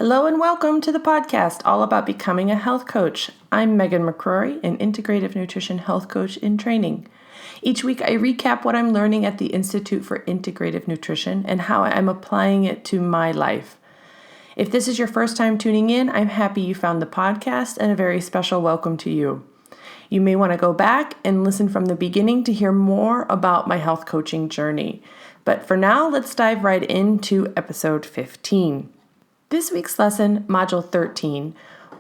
Hello and welcome to the podcast all about becoming a health coach. I'm Megan McCrory, an integrative nutrition health coach in training. Each week I recap what I'm learning at the Institute for Integrative Nutrition and how I'm applying it to my life. If this is your first time tuning in, I'm happy you found the podcast and a very special welcome to you. You may want to go back and listen from the beginning to hear more about my health coaching journey. But for now, let's dive right into episode 15. This week's lesson, Module 13,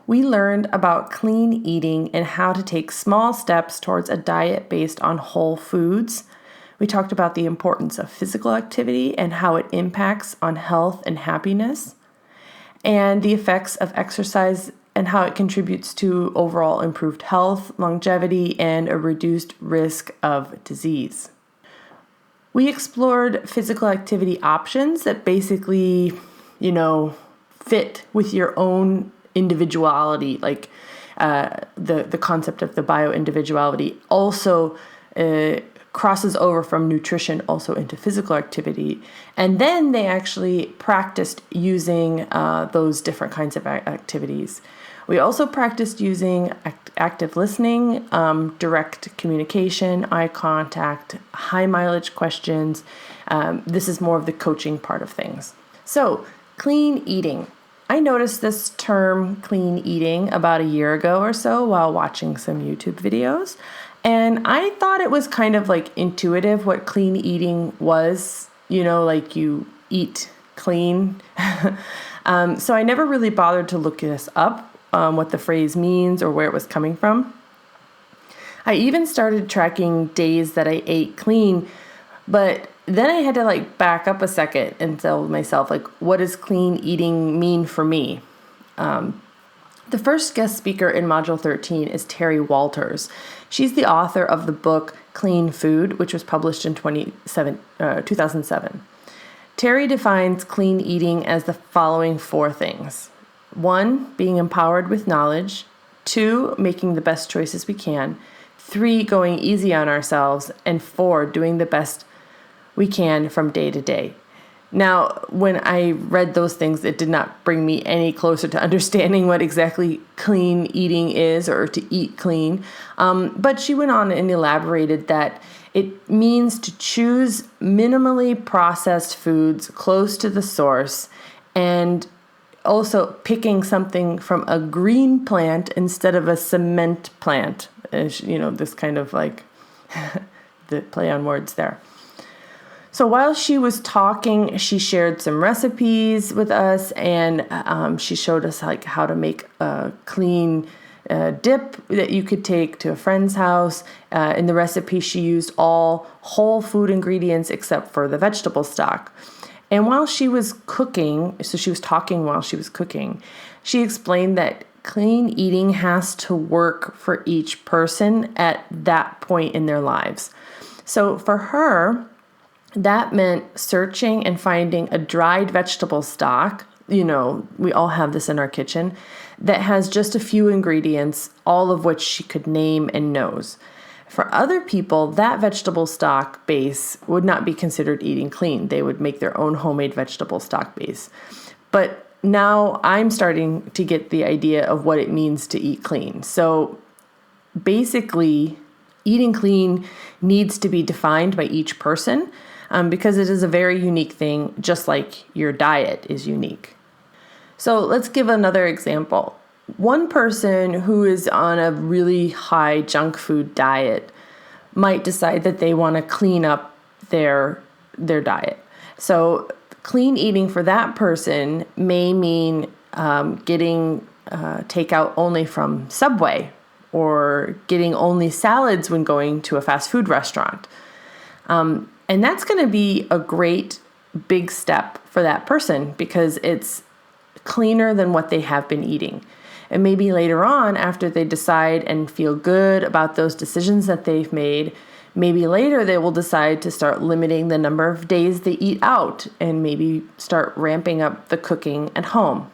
we learned about clean eating and how to take small steps towards a diet based on whole foods. We talked about the importance of physical activity and how it impacts on health and happiness, and the effects of exercise and how it contributes to overall improved health, longevity, and a reduced risk of disease. We explored physical activity options that basically, fit with your own individuality, like the concept of the bio-individuality also crosses over from nutrition also into physical activity. And then they actually practiced using those different kinds of activities. We also practiced using active listening, direct communication, eye contact, high mileage questions. This is more of the coaching part of things. So, clean eating. I noticed this term clean eating about a year ago or so while watching some YouTube videos. And I thought it was kind of like intuitive what clean eating was, like you eat clean. So I never really bothered to look this up, what the phrase means or where it was coming from. I even started tracking days that I ate clean, but then I had to back up a second and tell myself, what does clean eating mean for me? The first guest speaker in Module 13 is Terry Walters. She's the author of the book Clean Food, which was published in 2007. Terry defines clean eating as the following four things. 1, being empowered with knowledge. 2, making the best choices we can. 3, going easy on ourselves. And 4, doing the best we can from day to day. Now, when I read those things, it did not bring me any closer to understanding what exactly clean eating is or to eat clean. But she went on and elaborated that it means to choose minimally processed foods close to the source and also picking something from a green plant instead of a cement plant. This kind of the play on words there. So while she was talking, she shared some recipes with us, and she showed us how to make a clean dip that you could take to a friend's house. In the recipe, she used all whole food ingredients except for the vegetable stock. And while she was cooking, so she was talking while she was cooking, she explained that clean eating has to work for each person at that point in their lives. So for her, that meant searching and finding a dried vegetable stock, we all have this in our kitchen, that has just a few ingredients, all of which she could name and knows. For other people, that vegetable stock base would not be considered eating clean. They would make their own homemade vegetable stock base. But now I'm starting to get the idea of what it means to eat clean. So basically, eating clean needs to be defined by each person. Because it is a very unique thing, just like your diet is unique. So let's give another example. One person who is on a really high junk food diet might decide that they want to clean up their diet. So clean eating for that person may mean getting takeout only from Subway or getting only salads when going to a fast food restaurant. And that's going to be a great big step for that person because it's cleaner than what they have been eating. And maybe later on, after they decide and feel good about those decisions that they've made, maybe later they will decide to start limiting the number of days they eat out and maybe start ramping up the cooking at home.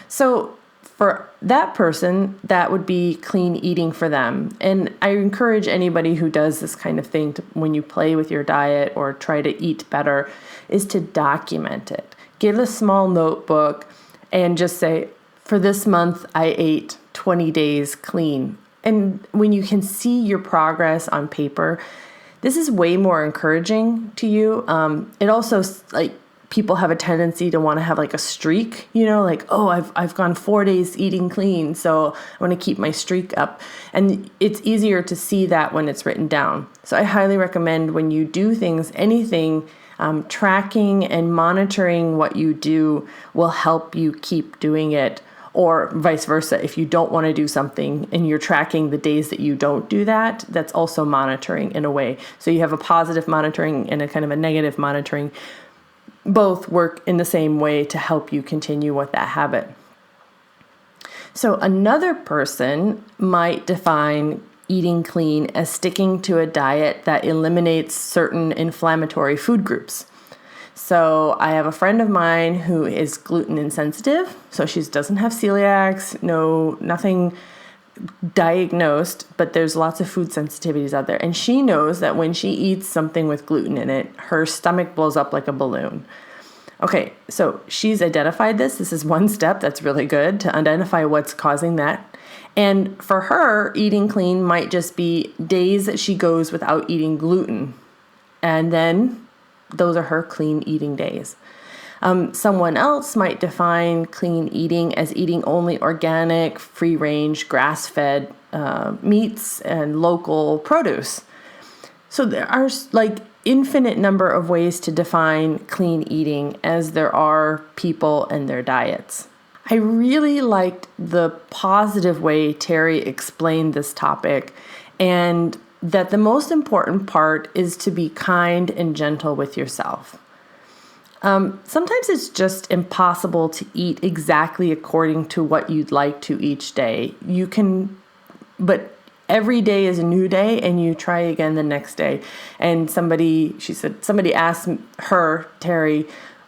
So for that person, that would be clean eating for them. And I encourage anybody who does this kind of thing when you play with your diet or try to eat better is to document it. Get a small notebook and just say, for this month, I ate 20 days clean. And when you can see your progress on paper, this is way more encouraging to you. It also, like, people have a tendency to want to have like a streak, like, oh, I've gone 4 days eating clean, so I want to keep my streak up. And it's easier to see that when it's written down. So I highly recommend when you do anything, tracking and monitoring what you do will help you keep doing it, or vice versa. If you don't want to do something and you're tracking the days that you don't do that, that's also monitoring in a way. So you have a positive monitoring and a kind of a negative monitoring. Both work in the same way to help you continue with that habit. So another person might define eating clean as sticking to a diet that eliminates certain inflammatory food groups. So I have a friend of mine who is gluten insensitive. So she doesn't have celiacs, nothing diagnosed, but there's lots of food sensitivities out there. And she knows that when she eats something with gluten in it, her stomach blows up like a balloon. Okay, so she's identified this. This is one step that's really good, to identify what's causing that. And for her, eating clean might just be days that she goes without eating gluten. And then those are her clean eating days. Someone else might define clean eating as eating only organic, free-range, grass-fed meats and local produce. So there are like infinite number of ways to define clean eating, as there are people and their diets. I really liked the positive way Terry explained this topic, and that the most important part is to be kind and gentle with yourself. Sometimes it's just impossible to eat exactly according to what you'd like to each day. But every day is a new day, and you try again the next day. And somebody asked her, Terry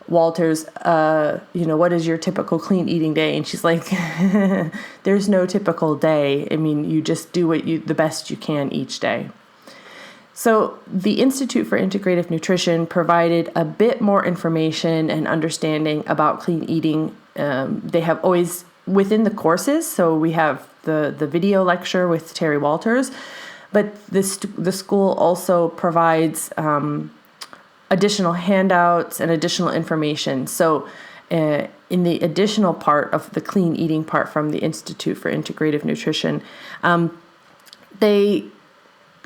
Walters, what is your typical clean eating day? And she's like, there's no typical day. I mean, you just do the best you can each day. So the Institute for Integrative Nutrition provided a bit more information and understanding about clean eating. They have always within the courses. So we have the video lecture with Terry Walters, but the school also provides additional handouts and additional information. So in the additional part of the clean eating part from the Institute for Integrative Nutrition, they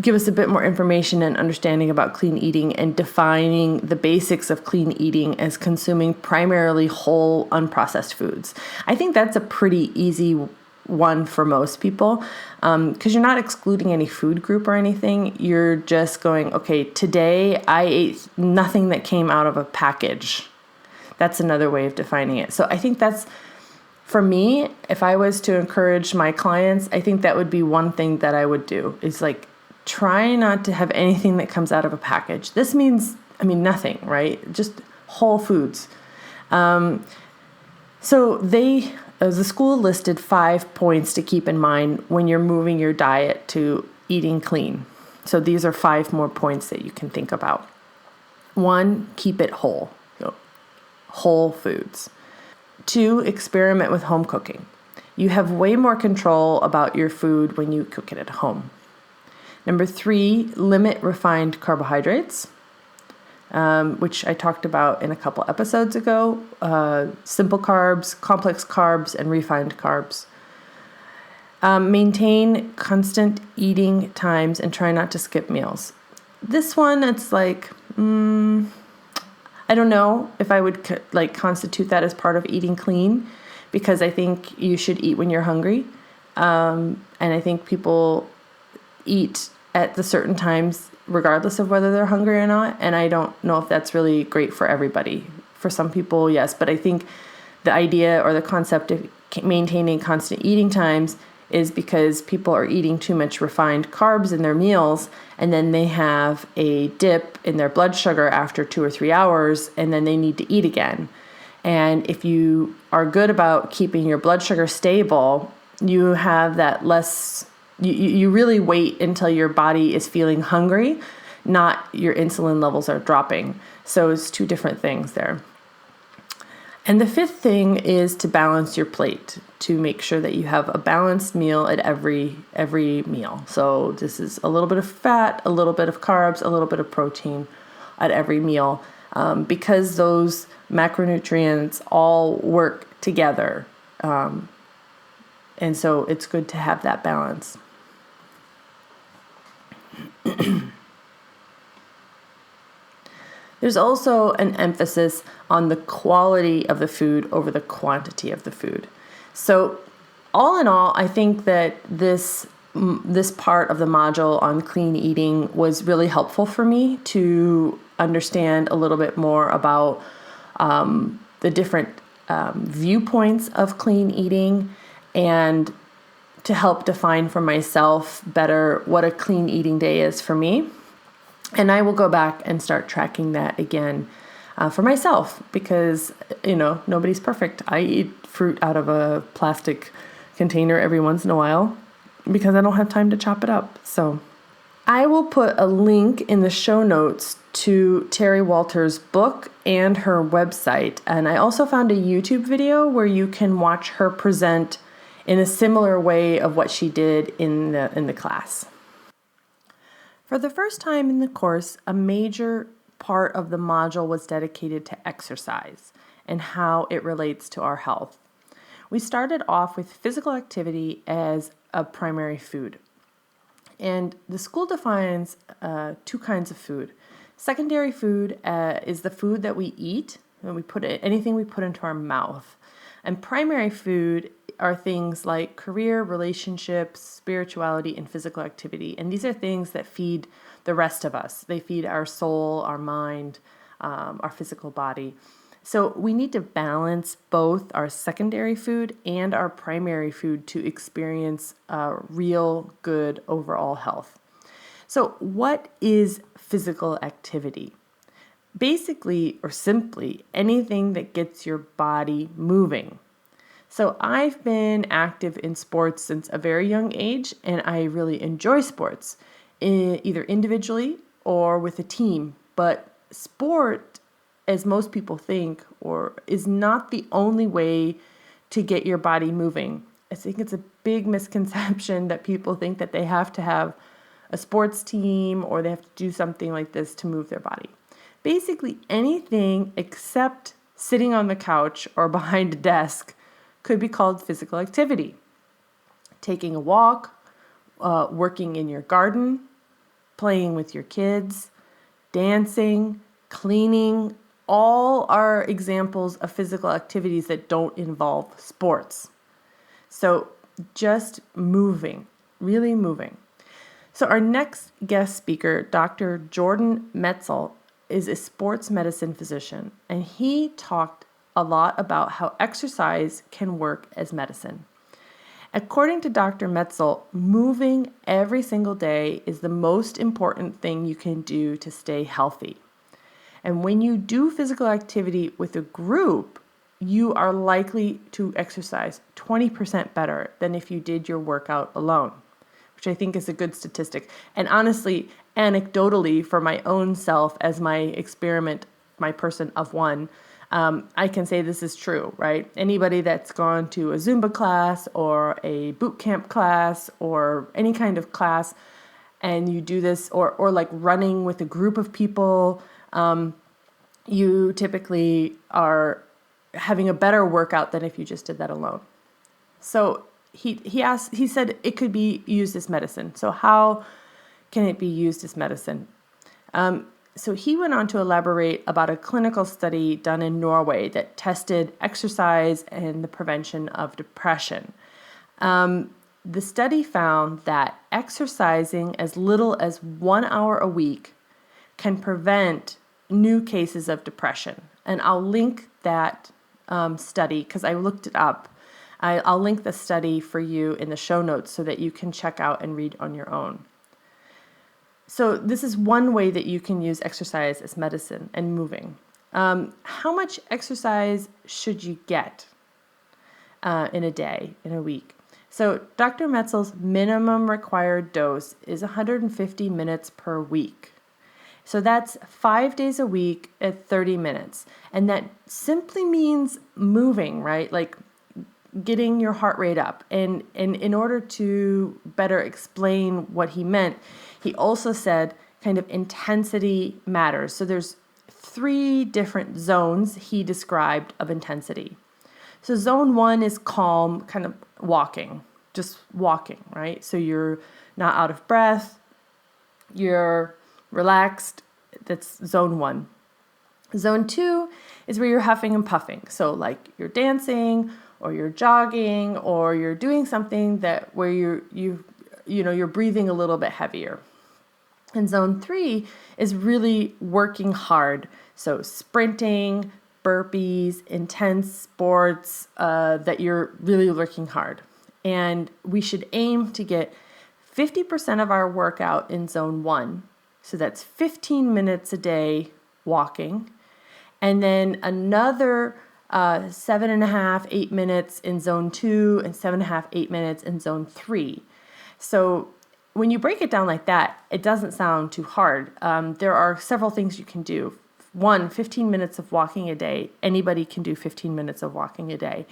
give us a bit more information and understanding about clean eating and defining the basics of clean eating as consuming primarily whole, unprocessed foods. I think that's a pretty easy one for most people, because you're not excluding any food group or anything. You're just going, okay, today I ate nothing that came out of a package. That's another way of defining it. So I think that's, for me, if I was to encourage my clients, I think that would be one thing that I would do, is like, try not to have anything that comes out of a package. This means, nothing, right? Just whole foods. So the school listed 5 points to keep in mind when you're moving your diet to eating clean. So these are 5 more points that you can think about. 1, keep it whole. Whole foods. 2, experiment with home cooking. You have way more control about your food when you cook it at home. Number 3, limit refined carbohydrates, which I talked about in a couple episodes ago. Simple carbs, complex carbs, and refined carbs. Maintain constant eating times and try not to skip meals. This one, it's like, I don't know if I would constitute that as part of eating clean, because I think you should eat when you're hungry. And I think people eat at the certain times regardless of whether they're hungry or not. And I don't know if that's really great for everybody. For some people, yes. But I think the idea or the concept of maintaining constant eating times is because people are eating too much refined carbs in their meals, and then they have a dip in their blood sugar after 2 or 3 hours, and then they need to eat again. And if you are good about keeping your blood sugar stable, you have that less, you really wait until your body is feeling hungry, not your insulin levels are dropping. So it's 2 different things there. And the fifth thing is to balance your plate, to make sure that you have a balanced meal at every meal. So this is a little bit of fat, a little bit of carbs, a little bit of protein at every meal, because those macronutrients all work together. And so it's good to have that balance. There's also an emphasis on the quality of the food over the quantity of the food. So all in all, I think that this part of the module on clean eating was really helpful for me to understand a little bit more about the different viewpoints of clean eating, and to help define for myself better what a clean eating day is for me. And I will go back and start tracking that again for myself, because, nobody's perfect. I eat fruit out of a plastic container every once in a while because I don't have time to chop it up. So I will put a link in the show notes to Terry Walter's book and her website. And I also found a YouTube video where you can watch her present in a similar way of what she did in the class. For the first time in the course, a major part of the module was dedicated to exercise and how it relates to our health. We started off with physical activity as a primary food. And the school defines two kinds of food. Secondary food is the food that we eat, and anything we put into our mouth. And primary food are things like career, relationships, spirituality, and physical activity. And these are things that feed the rest of us. They feed our soul, our mind, our physical body. So we need to balance both our secondary food and our primary food to experience real good overall health. So what is physical activity? Basically, or simply, anything that gets your body moving. So I've been active in sports since a very young age, and I really enjoy sports, either individually or with a team. But sport, as most people think, is not the only way to get your body moving. I think it's a big misconception that people think that they have to have a sports team or they have to do something like this to move their body. Basically, anything except sitting on the couch or behind a desk could be called physical activity. Taking a walk, working in your garden, playing with your kids, dancing, cleaning, all are examples of physical activities that don't involve sports. So just moving, really moving. So our next guest speaker, Dr. Jordan Metzel, is a sports medicine physician, and he talked a lot about how exercise can work as medicine. According to Dr. Metzel, moving every single day is the most important thing you can do to stay healthy. And when you do physical activity with a group, you are likely to exercise 20% better than if you did your workout alone, which I think is a good statistic. And honestly, anecdotally, for my own self, as my experiment, my person of one, I can say this is true, right? Anybody that's gone to a Zumba class or a boot camp class or any kind of class, and you do this, or like running with a group of people, you typically are having a better workout than if you just did that alone. So he said it could be used as medicine. So how can it be used as medicine? So he went on to elaborate about a clinical study done in Norway that tested exercise and the prevention of depression. The study found that exercising as little as 1 hour a week can prevent new cases of depression. And I'll link that study because I looked it up. I'll link the study for you in the show notes so that you can check out and read on your own. So this is one way that you can use exercise as medicine and moving. How much exercise should you get in a day, in a week? So Dr. Metzel's minimum required dose is 150 minutes per week. So that's 5 days a week at 30 minutes. And that simply means moving, right? Like getting your heart rate up. And in order to better explain what he meant, he also said kind of intensity matters. So there's 3 different zones he described of intensity. So zone 1 is calm, kind of walking, just walking, right? So you're not out of breath, you're relaxed. That's zone 1. Zone 2 is where you're huffing and puffing. So like you're dancing or you're jogging or you're doing something that where you're breathing a little bit heavier. And zone 3 is really working hard. So sprinting, burpees, intense sports that you're really working hard. And we should aim to get 50% of our workout in zone 1. So that's 15 minutes a day walking. And then another 7.5, 8 minutes in zone 2 and 7.5, 8 minutes in zone 3. So when you break it down like that, it doesn't sound too hard. There are several things you can do. 1, 15 minutes of walking a day. Anybody can do 15 minutes of walking a day.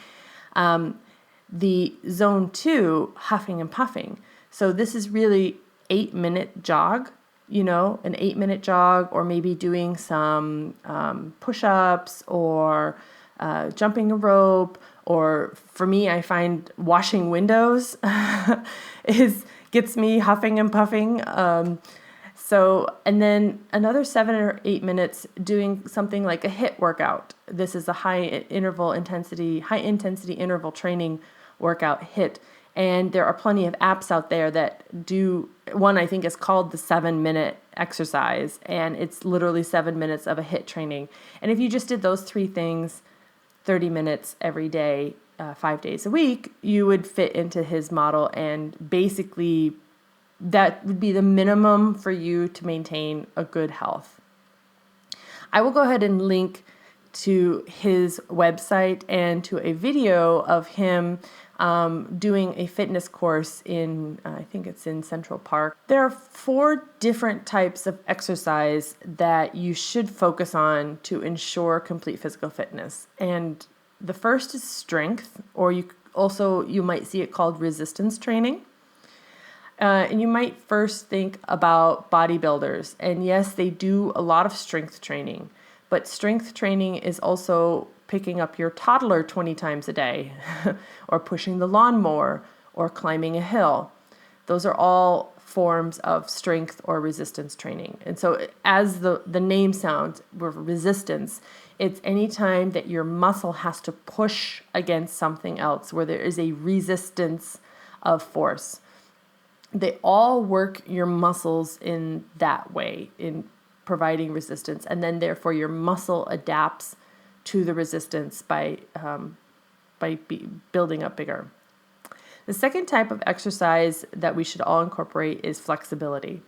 The zone 2, huffing and puffing. So this is really 8-minute jog, an 8-minute jog, or maybe doing some push-ups or jumping a rope. Or for me, I find washing windows gets me huffing and puffing. And then another 7 or 8 minutes doing something like a HIIT workout. This is a high intensity interval training workout, HIIT. And there are plenty of apps out there that do, one I think is called the 7-minute exercise. And it's literally 7 minutes of a HIIT training. And if you just did those 3 things, 30 minutes every day, 5 days a week, you would fit into his model. And basically that would be the minimum for you to maintain a good health. I will go ahead and link to his website and to a video of him doing a fitness course in, I think it's in Central Park. There are 4 different types of exercise that you should focus on to ensure complete physical fitness. And the first is strength, or you might see it called resistance training. And you might first think about bodybuilders. And yes, they do a lot of strength training, but strength training is also picking up your toddler 20 times a day or pushing the lawnmower or climbing a hill. Those are all forms of strength or resistance training. And so as the name sounds, resistance, it's any time that your muscle has to push against something else where there is a resistance of force. They all work your muscles in that way, in providing resistance. And then therefore your muscle adapts to the resistance by building up bigger. The second type of exercise that we should all incorporate is flexibility.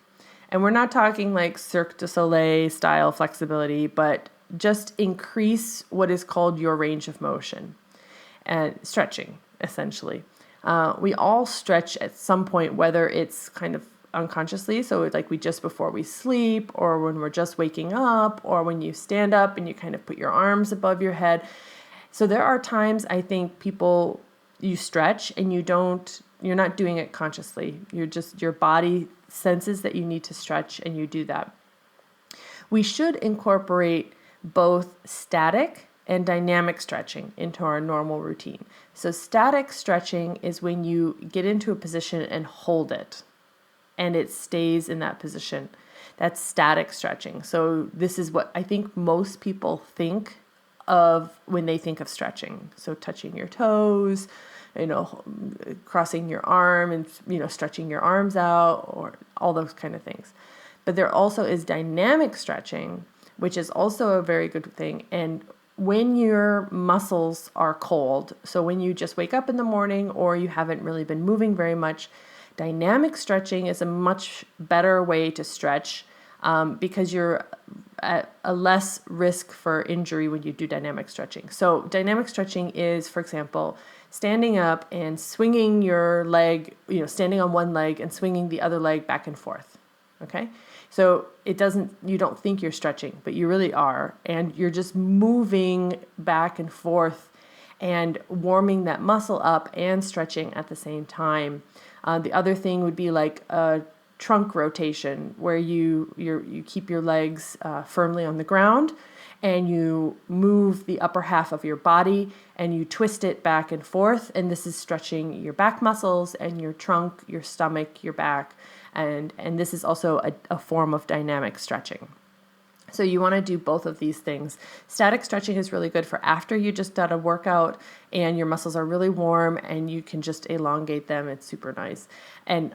And we're not talking like Cirque du Soleil style flexibility, but just increase what is called your range of motion and stretching, essentially. We all stretch at some point, whether it's kind of unconsciously, so like just before we sleep, or when we're just waking up, or when you stand up and you kind of put your arms above your head. So there are times I think you stretch and you're not doing it consciously. Your body senses that you need to stretch and you do that. We should incorporate both static and dynamic stretching into our normal routine. So static stretching is when you get into a position and hold it, and it stays in that position. That's static stretching. So this is what I think most people think of when they think of stretching. So touching your toes, crossing your arm and, stretching your arms out, or all those kind of things. But there also is dynamic stretching, which is also a very good thing. And when your muscles are cold, so when you just wake up in the morning or you haven't really been moving very much, dynamic stretching is a much better way to stretch because you're at a less risk for injury when you do dynamic stretching. So dynamic stretching is, for example, standing up and swinging your leg, standing on one leg and swinging the other leg back and forth. Okay? So you don't think you're stretching, but you really are. And you're just moving back and forth and warming that muscle up and stretching at the same time. The other thing would be like a trunk rotation, where you keep your legs firmly on the ground and you move the upper half of your body and you twist it back and forth. And this is stretching your back muscles and your trunk, your stomach, your back. And this is also a form of dynamic stretching. So you want to do both of these things. Static stretching is really good for after you just done a workout and your muscles are really warm and you can just elongate them. It's super nice. And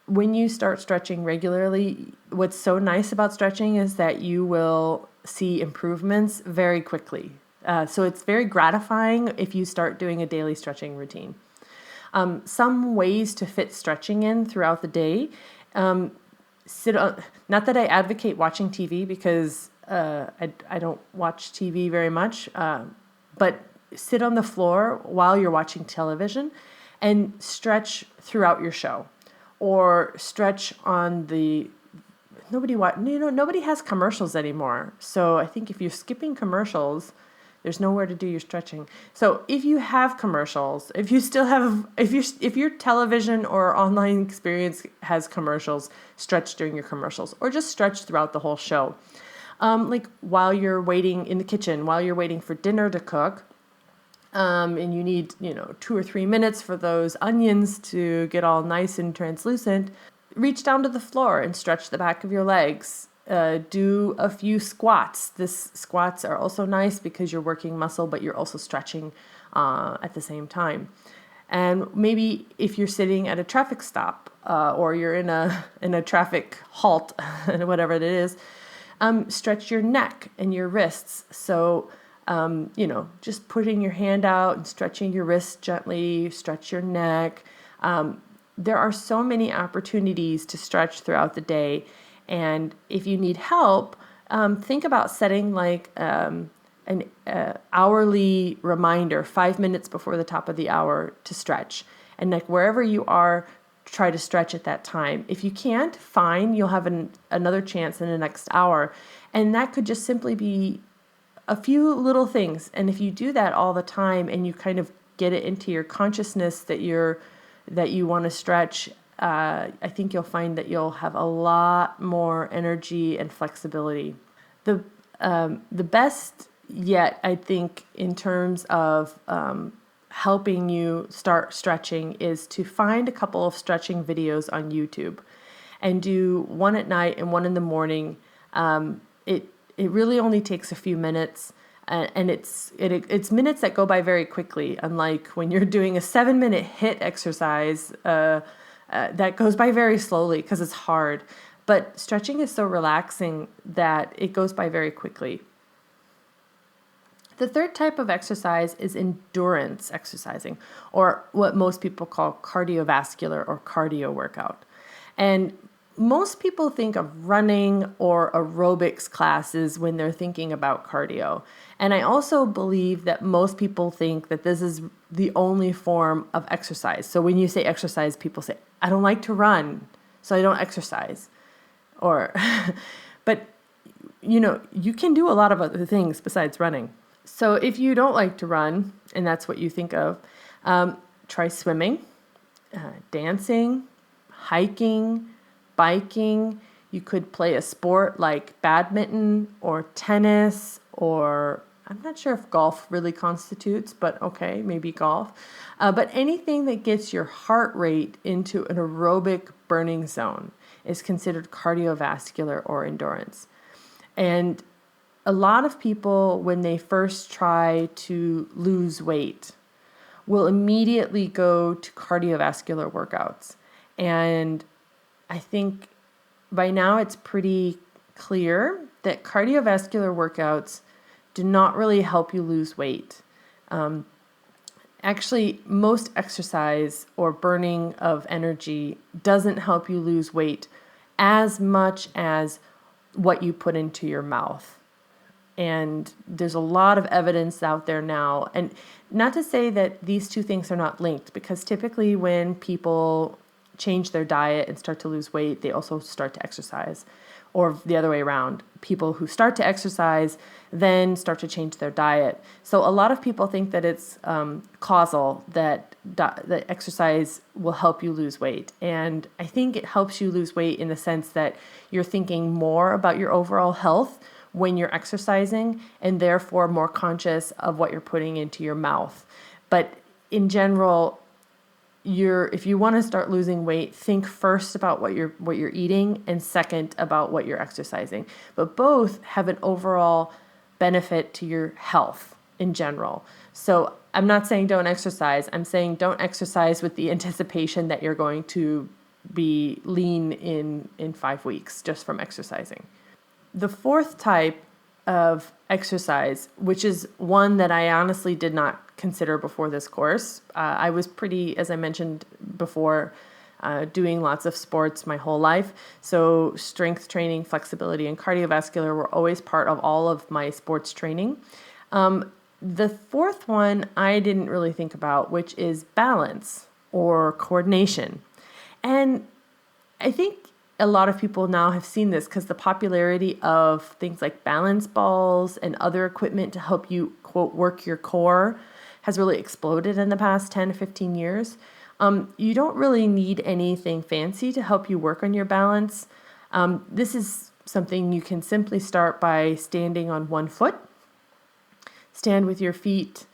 when you start stretching regularly, what's so nice about stretching is that you will see improvements very quickly. So it's very gratifying if you start doing a daily stretching routine. Some ways to fit stretching in throughout the day. Not that I advocate watching TV, because I don't watch TV very much, but sit on the floor while you're watching television and stretch throughout your show, or stretch on the nobody has commercials anymore. So I think if you're skipping commercials, there's nowhere to do your stretching. So if you have commercials, if your television or online experience has commercials, stretch during your commercials, or just stretch throughout the whole show. Like while you're waiting in the kitchen, while you're waiting for dinner to cook, and you need 2 or 3 minutes for those onions to get all nice and translucent, reach down to the floor and stretch the back of your legs. Do a few squats. Squats are also nice because you're working muscle, but you're also stretching at the same time. And maybe if you're sitting at a traffic stop or you're in a traffic halt, whatever it is, stretch your neck and your wrists. So just putting your hand out and stretching your wrists gently, stretch your neck. There are so many opportunities to stretch throughout the day. And if you need help, think about setting like an hourly reminder, 5 minutes before the top of the hour to stretch. And like wherever you are, try to stretch at that time. If you can't, fine, you'll have another chance in the next hour. And that could just simply be a few little things. And if you do that all the time and you kind of get it into your consciousness that you want to stretch, I think you'll find that you'll have a lot more energy and flexibility. The best yet, I think, in terms of helping you start stretching is to find a couple of stretching videos on YouTube and do one at night and one in the morning. It really only takes a few minutes, and it's minutes that go by very quickly. Unlike when you're doing a 7-minute HIIT exercise, that goes by very slowly because it's hard. But stretching is so relaxing that it goes by very quickly. The third type of exercise is endurance exercising, or what most people call cardiovascular or cardio workout. And most people think of running or aerobics classes when they're thinking about cardio. And I also believe that most people think that this is the only form of exercise. So when you say exercise, people say, I don't like to run, so I don't exercise. But you can do a lot of other things besides running. So if you don't like to run, and that's what you think of, try swimming, dancing, hiking, biking. You could play a sport like badminton or tennis, or I'm not sure if golf really constitutes, but okay, maybe golf. But anything that gets your heart rate into an aerobic burning zone is considered cardiovascular or endurance. And a lot of people, when they first try to lose weight, will immediately go to cardiovascular workouts. And I think by now it's pretty clear that cardiovascular workouts do not really help you lose weight. Actually, most exercise or burning of energy doesn't help you lose weight as much as what you put into your mouth. And there's a lot of evidence out there now. And not to say that these two things are not linked, because typically when people change their diet and start to lose weight, they also start to exercise. or the other way around. People who start to exercise then start to change their diet. So a lot of people think that it's causal, that exercise will help you lose weight. And I think it helps you lose weight in the sense that you're thinking more about your overall health when you're exercising, and therefore more conscious of what you're putting into your mouth. But in general, if you want to start losing weight, think first about what you're eating, and second about what you're exercising. But both have an overall benefit to your health in general. So I'm not saying don't exercise. I'm saying don't exercise with the anticipation that you're going to be lean in 5 weeks just from exercising. The fourth type of exercise, which is one that I honestly did not consider before this course. I was as I mentioned before, doing lots of sports my whole life. So strength training, flexibility, and cardiovascular were always part of all of my sports training. The fourth one I didn't really think about, which is balance or coordination. And I think a lot of people now have seen this because the popularity of things like balance balls and other equipment to help you, quote, work your core has really exploded in the past 10 to 15 years. You don't really need anything fancy to help you work on your balance. This is something you can simply start by standing on one foot. Stand with your feet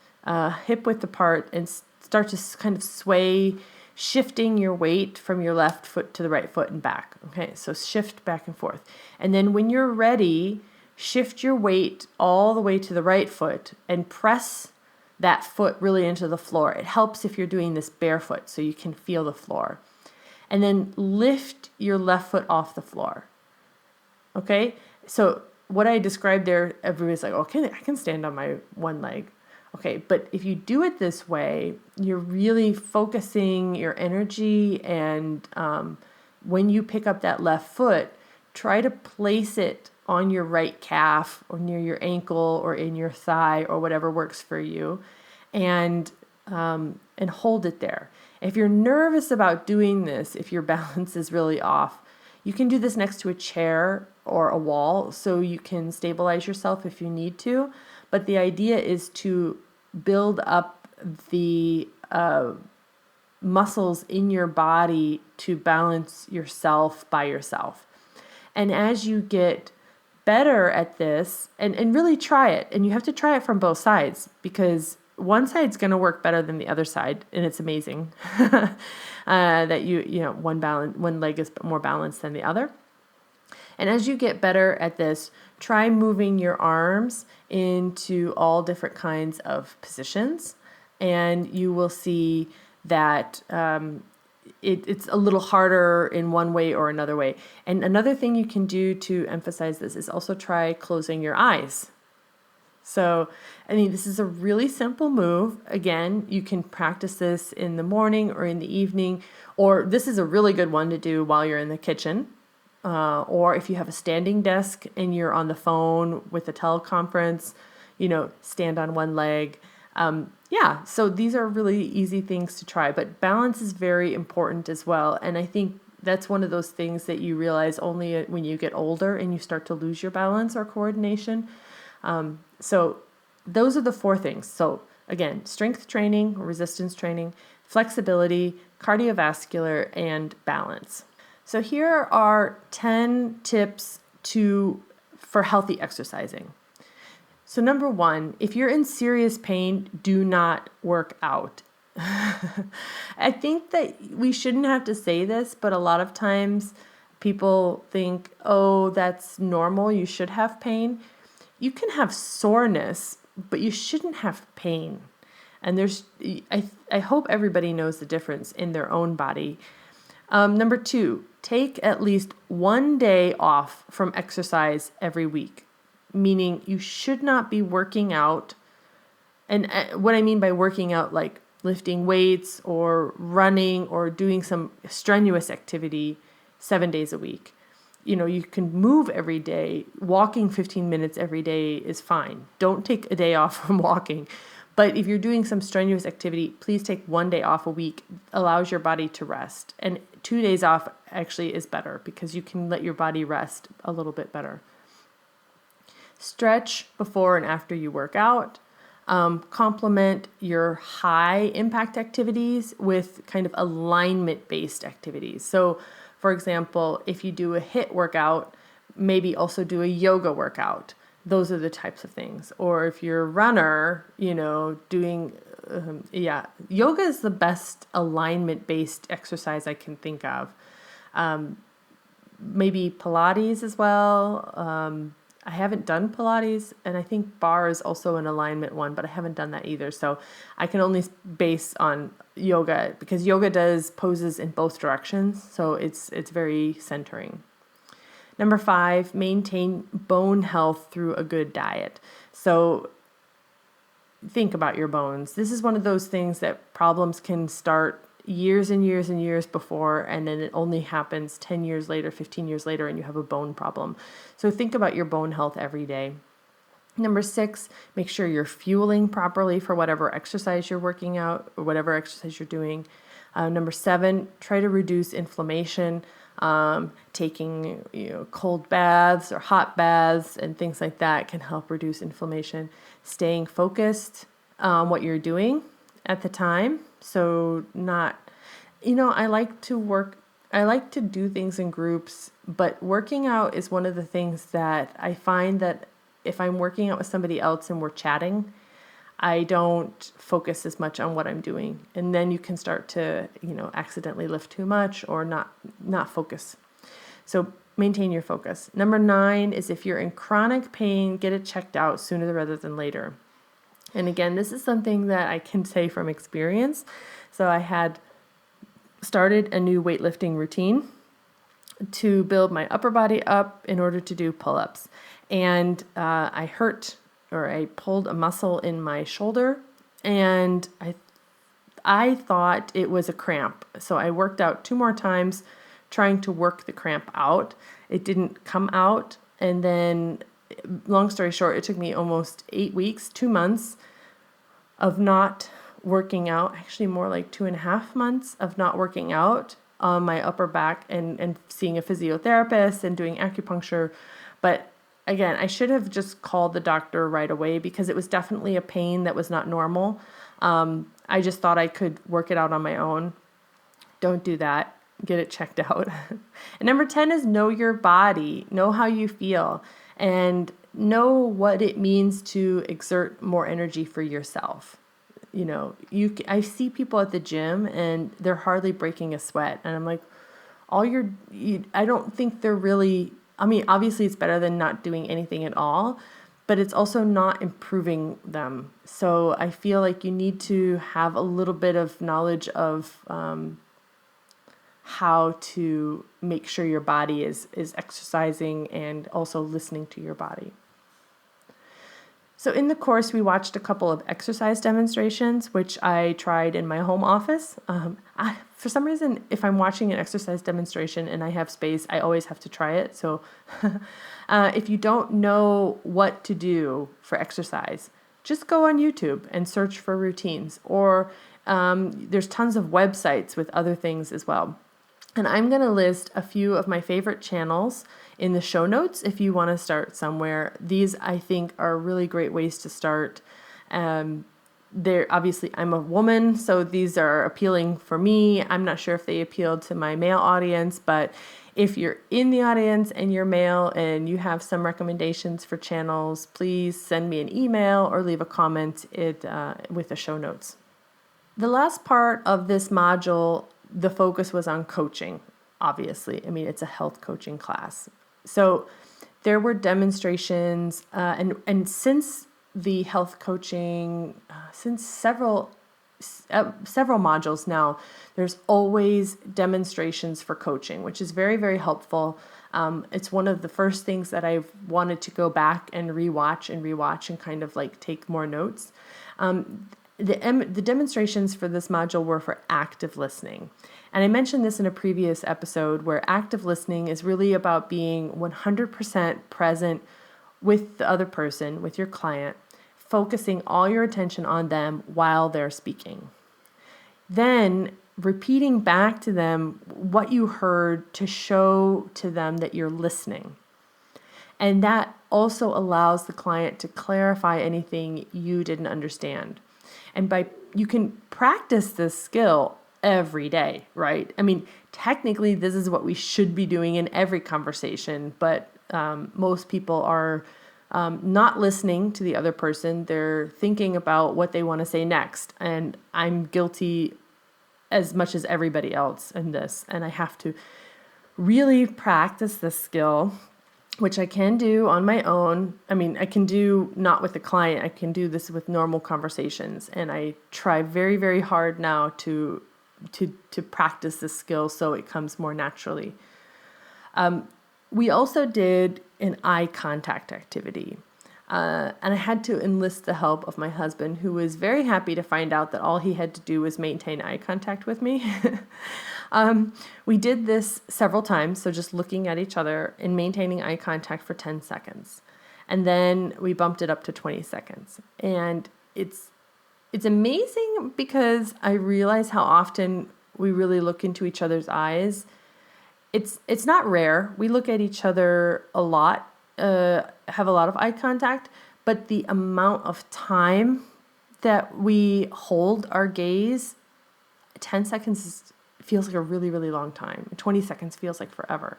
hip width apart and start to kind of sway, shifting your weight from your left foot to the right foot and back. Okay, so shift back and forth. And then when you're ready, shift your weight all the way to the right foot and press that foot really into the floor. It helps if you're doing this barefoot so you can feel the floor. And then lift your left foot off the floor. Okay, so what I described there, everybody's like, okay, I can stand on my one leg. Okay, but if you do it this way, you're really focusing your energy, and when you pick up that left foot, try to place it on your right calf or near your ankle or in your thigh or whatever works for you, and hold it there. If you're nervous about doing this, if your balance is really off, you can do this next to a chair or a wall so you can stabilize yourself if you need to. But the idea is to build up the muscles in your body to balance yourself by yourself. And as you get better at this, and really try it, and you have to try it from both sides, because one side's going to work better than the other side, and it's amazing that one leg is more balanced than the other. And as you get better at this, try moving your arms into all different kinds of positions, and you will see that it's a little harder in one way or another way. And another thing you can do to emphasize this is also try closing your eyes. So, this is a really simple move. Again, you can practice this in the morning or in the evening, or this is a really good one to do while you're in the kitchen. Or if you have a standing desk and you're on the phone with a teleconference, stand on one leg. So these are really easy things to try, but balance is very important as well. And I think that's one of those things that you realize only when you get older and you start to lose your balance or coordination. So those are the four things. So again, strength training, resistance training, flexibility, cardiovascular, and balance. So here are 10 tips for healthy exercising. So number 1, if you're in serious pain, do not work out. I think that we shouldn't have to say this, but a lot of times people think, oh, that's normal, you should have pain. You can have soreness, but you shouldn't have pain. And I hope everybody knows the difference in their own body. Number 2, take at least one day off from exercise every week, meaning you should not be working out. And what I mean by working out, like lifting weights or running or doing some strenuous activity 7 days a week. You can move every day. Walking 15 minutes every day is fine. Don't take a day off from walking, But if you're doing some strenuous activity, please take 1 day off a week. Allows your body to rest. And 2 days off actually is better because you can let your body rest a little bit better. Stretch before and after you work out. Complement your high impact activities with kind of alignment based activities. So for example, if you do a HIIT workout, maybe also do a yoga workout. Those are the types of things. Or if you're a runner, doing, yoga is the best alignment based exercise I can think of. Maybe Pilates as well. I haven't done Pilates, and I think bar is also an alignment one, but I haven't done that either. So I can only base on yoga because yoga does poses in both directions. So it's very centering. Number 5, maintain bone health through a good diet. So think about your bones. This is one of those things that problems can start years and years and years before, and then it only happens 10 years later, 15 years later, and you have a bone problem. So think about your bone health every day. Number 6, make sure you're fueling properly for whatever exercise you're working out or whatever exercise you're doing. Number 7, try to reduce inflammation. Taking cold baths or hot baths and things like that can help reduce inflammation. Staying focused on what you're doing at the time. So not, I like to do things in groups, but working out is one of the things that I find that if I'm working out with somebody else and we're chatting, I don't focus as much on what I'm doing. And then you can start to, accidentally lift too much or not focus. So maintain your focus. Number 9 is if you're in chronic pain, get it checked out sooner rather than later. And again, this is something that I can say from experience. So I had started a new weightlifting routine to build my upper body up in order to do pull-ups. And I pulled a muscle in my shoulder, and I thought it was a cramp. So I worked out 2 more times trying to work the cramp out. It didn't come out. And then, long story short, it took me almost 8 weeks, 2 months of not working out, actually more like 2.5 months of not working out on my upper back and seeing a physiotherapist and doing acupuncture. But again, I should have just called the doctor right away because it was definitely a pain that was not normal. I just thought I could work it out on my own. Don't do that. Get it checked out. And number 10 is know your body, know how you feel, and know what it means to exert more energy for yourself. I see people at the gym and they're hardly breaking a sweat. And I'm like, I don't think they're really, obviously it's better than not doing anything at all, but it's also not improving them. So I feel like you need to have a little bit of knowledge of how to make sure your body is exercising and also listening to your body. So in the course, we watched a couple of exercise demonstrations, which I tried in my home office. For some reason, if I'm watching an exercise demonstration and I have space, I always have to try it. So if you don't know what to do for exercise, just go on YouTube and search for routines. Or there's tons of websites with other things as well. And I'm going to list a few of my favorite channels in the show notes if you want to start somewhere. These, I think, are really great ways to start. Obviously, I'm a woman, so these are appealing for me. I'm not sure if they appeal to my male audience, but if you're in the audience and you're male and you have some recommendations for channels, please send me an email or leave a comment with the show notes. The last part of this module, the focus was on coaching, obviously. It's a health coaching class. So there were demonstrations, and since the health coaching, since several modules now, there's always demonstrations for coaching, which is very, very helpful. It's one of the first things that I've wanted to go back and rewatch and kind of like take more notes. The demonstrations for this module were for active listening. And I mentioned this in a previous episode where active listening is really about being 100% present with the other person, with your client, focusing all your attention on them while they're speaking. Then repeating back to them what you heard to show to them that you're listening. And that also allows the client to clarify anything you didn't understand. And you can practice this skill every day, right? I mean, technically, this is what we should be doing in every conversation, but most people are not listening to the other person. They're thinking about what they want to say next. And I'm guilty as much as everybody else in this. And I have to really practice this skill, which I can do on my own. I mean, I can do not with the client. I can do this with normal conversations. And I try very, very hard now to practice this skill so it comes more naturally. We also did an eye contact activity. And I had to enlist the help of my husband, who was very happy to find out that all he had to do was maintain eye contact with me. We did this several times, so just looking at each other and maintaining eye contact for 10 seconds. And then we bumped it up to 20 seconds. And it's amazing because I realize how often we really look into each other's eyes. It's not rare. We look at each other a lot. Have a lot of eye contact, but the amount of time that we hold our gaze, 10 seconds feels like a really, really long time. 20 seconds feels like forever.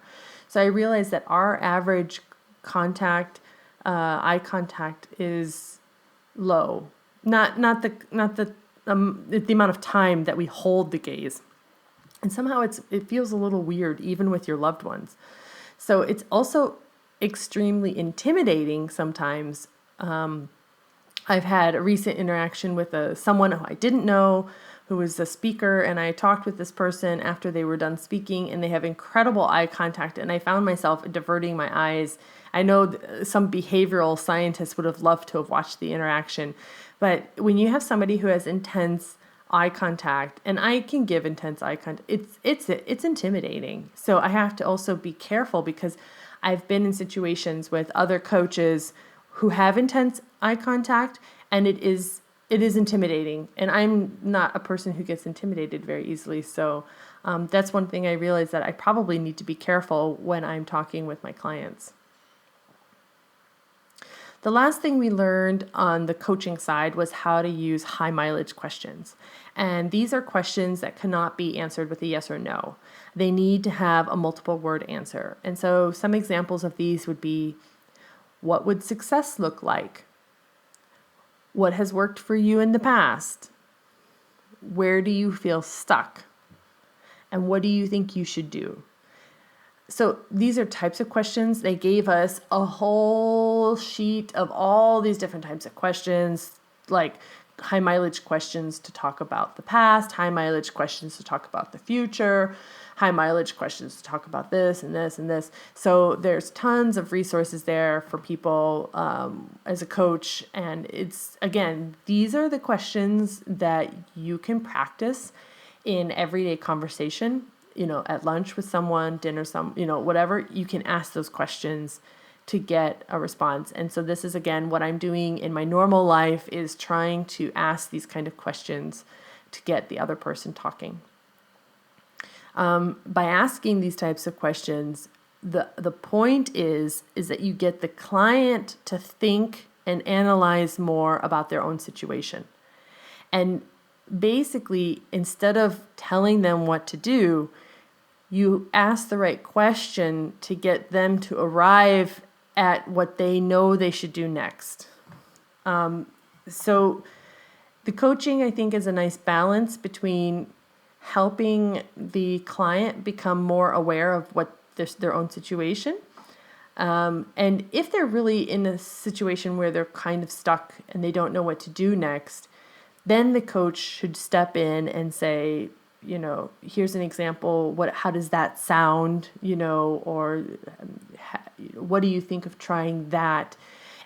So I realized that our average eye contact is low. Not the amount of time that we hold the gaze. And somehow it feels a little weird even with your loved ones. So it's also extremely intimidating sometimes. I've had a recent interaction with someone who I didn't know, who was a speaker, and I talked with this person after they were done speaking, and they have incredible eye contact, and I found myself diverting my eyes. I know some behavioral scientists would have loved to have watched the interaction, but when you have somebody who has intense eye contact, and I can give intense eye contact, it's intimidating. So I have to also be careful because I've been in situations with other coaches who have intense eye contact, and it is intimidating. And I'm not a person who gets intimidated very easily. So that's one thing I realized, that I probably need to be careful when I'm talking with my clients. The last thing we learned on the coaching side was how to use high mileage questions. And these are questions that cannot be answered with a yes or no. They need to have a multiple word answer. And so some examples of these would be, what would success look like? What has worked for you in the past? Where do you feel stuck? And what do you think you should do? So these are types of questions. They gave us a whole sheet of all these different types of questions, like high mileage questions to talk about the past, high mileage questions to talk about the future, high mileage questions to talk about this and this and this. So there's tons of resources there for people as a coach. And these are the questions that you can practice in everyday conversation. At lunch with someone, dinner, whatever, you can ask those questions to get a response. And so this is, again, what I'm doing in my normal life, is trying to ask these kind of questions to get the other person talking. By asking these types of questions, the point is that you get the client to think and analyze more about their own situation. And basically, instead of telling them what to do, you ask the right question to get them to arrive at what they know they should do next. So the coaching, I think, is a nice balance between helping the client become more aware of what their own situation. And if they're really in a situation where they're kind of stuck and they don't know what to do next, then the coach should step in and say, here's an example. How does that sound? Or what do you think of trying that?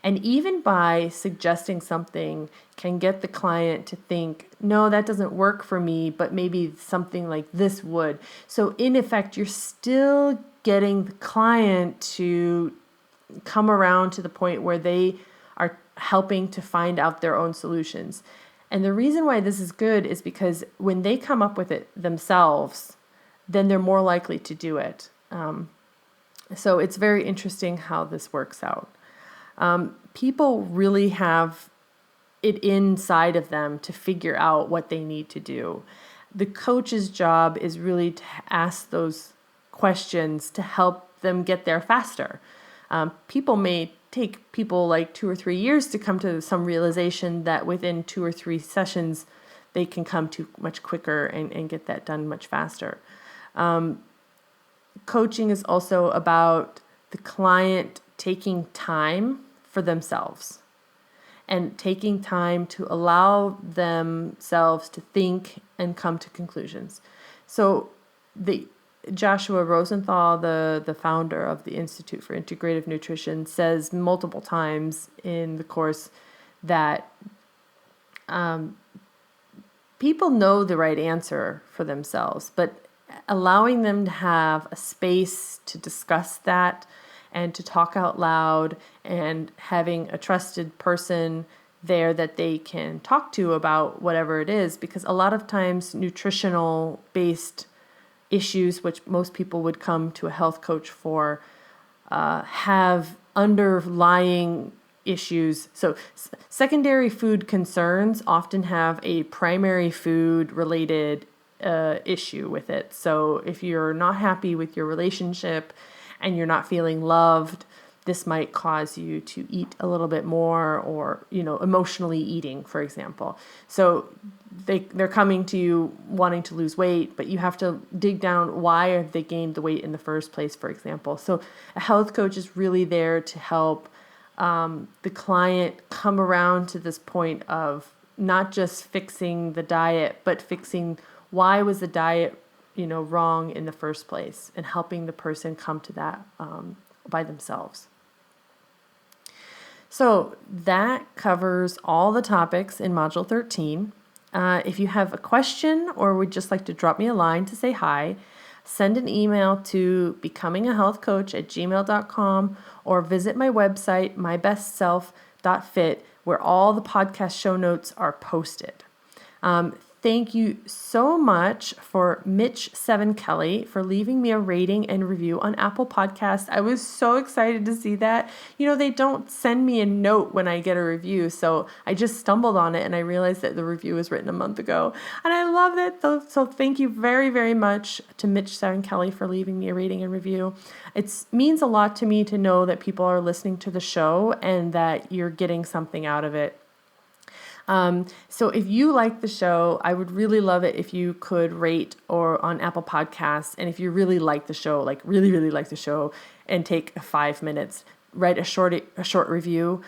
And even by suggesting something can get the client to think, no, that doesn't work for me, but maybe something like this would. So in effect, you're still getting the client to come around to the point where they helping to find out their own solutions. And the reason why this is good is because when they come up with it themselves, then they're more likely to do it. So it's very interesting how this works out. People really have it inside of them to figure out what they need to do. The coach's job is really to ask those questions to help them get there faster. People may take people like 2 or 3 years to come to some realization that within 2 or 3 sessions, they can come to much quicker and get that done much faster. Coaching is also about the client taking time for themselves and taking time to allow themselves to think and come to conclusions. So Joshua Rosenthal, the founder of the Institute for Integrative Nutrition, says multiple times in the course that people know the right answer for themselves, but allowing them to have a space to discuss that and to talk out loud and having a trusted person there that they can talk to about whatever it is, because a lot of times nutritional based issues, which most people would come to a health coach for, have underlying issues. So secondary food concerns often have a primary food related issue with it. So if you're not happy with your relationship and you're not feeling loved, this might cause you to eat a little bit more, or, emotionally eating, for example. So they're coming to you wanting to lose weight, but you have to dig down why have they gained the weight in the first place, for example. So a health coach is really there to help the client come around to this point of not just fixing the diet, but fixing why was the diet, wrong in the first place, and helping the person come to that by themselves. So that covers all the topics in Module 13. If you have a question or would just like to drop me a line to say hi, send an email to becomingahealthcoach@gmail.com or visit my website, mybestself.fit, where all the podcast show notes are posted. Thank you so much for Mitch Seven Kelly for leaving me a rating and review on Apple Podcasts. I was so excited to see that. They don't send me a note when I get a review, so I just stumbled on it and I realized that the review was written a month ago. And I love it. So thank you very, very much to Mitch Seven Kelly for leaving me a rating and review. It means a lot to me to know that people are listening to the show and that you're getting something out of it. So if you like the show, I would really love it if you could rate or on Apple Podcasts. And if you really like the show, like really, really like the show, and take 5 minutes, write a short review.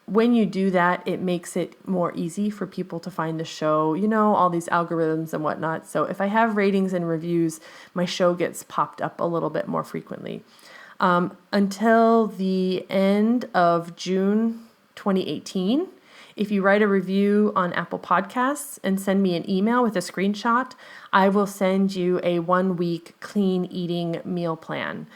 When you do that, it makes it more easy for people to find the show, all these algorithms and whatnot. So if I have ratings and reviews, my show gets popped up a little bit more frequently. Until the end of June 2018, if you write a review on Apple Podcasts and send me an email with a screenshot, I will send you a 1-week clean eating meal plan.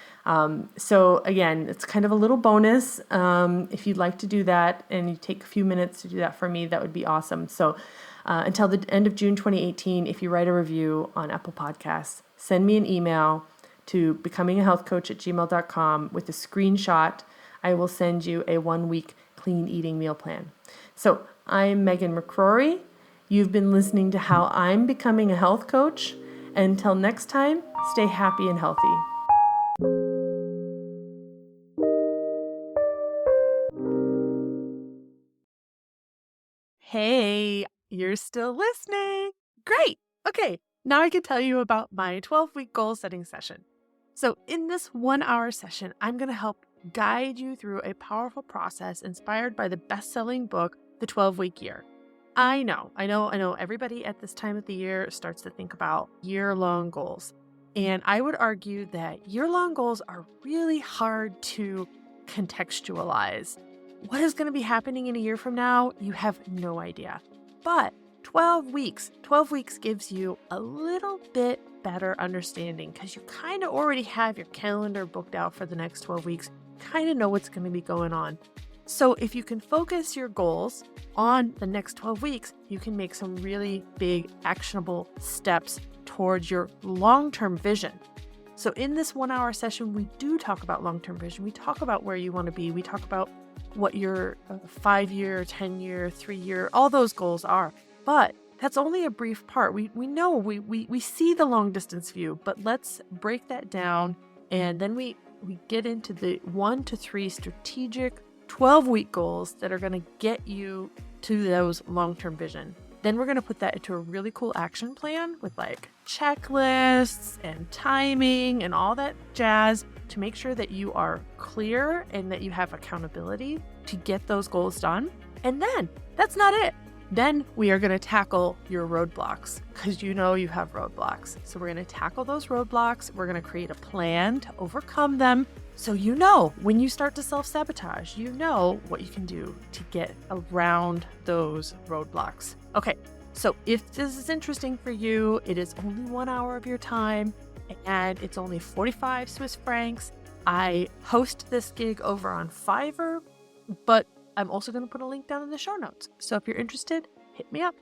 So again, it's kind of a little bonus. If you'd like to do that and you take a few minutes to do that for me, that would be awesome. So until the end of June 2018, if you write a review on Apple Podcasts, send me an email to becomingahealthcoach@gmail.com with a screenshot. I will send you a 1-week clean eating meal plan. So I'm Megan McCrory. You've been listening to How I'm Becoming a Health Coach. Until next time, stay happy and healthy. Hey, you're still listening. Great. Okay, now I can tell you about my 12-week goal setting session. So in this 1-hour session, I'm going to help guide you through a powerful process inspired by the best-selling book, The 12-Week Year. I know. Everybody at this time of the year starts to think about year-long goals. And I would argue that year-long goals are really hard to contextualize. What is going to be happening in a year from now? You have no idea. But 12 weeks gives you a little bit better understanding because you kind of already have your calendar booked out for the next 12 weeks, kind of know what's going to be going on. So if you can focus your goals on the next 12 weeks, you can make some really big actionable steps towards your long-term vision. So in this 1 hour session, we do talk about long-term vision. We talk about where you want to be. We talk about what your 5-year, 10-year, 3-year, all those goals are. But that's only a brief part. We know we see the long distance view, but let's break that down. And then we get into the 1 to 3 strategic 12-week goals that are going to get you to those long-term vision. Then we're going to put that into a really cool action plan with like checklists and timing and all that jazz to make sure that you are clear and that you have accountability to get those goals done. And then that's not it. Then we are going to tackle your roadblocks because you know you have roadblocks. So we're going to tackle those roadblocks. We're going to create a plan to overcome them. So you know when you start to self-sabotage, you know what you can do to get around those roadblocks. Okay, so if this is interesting for you, it is only 1 hour of your time and it's only 45 Swiss francs. I host this gig over on Fiverr, but I'm also going to put a link down in the show notes. So if you're interested, hit me up.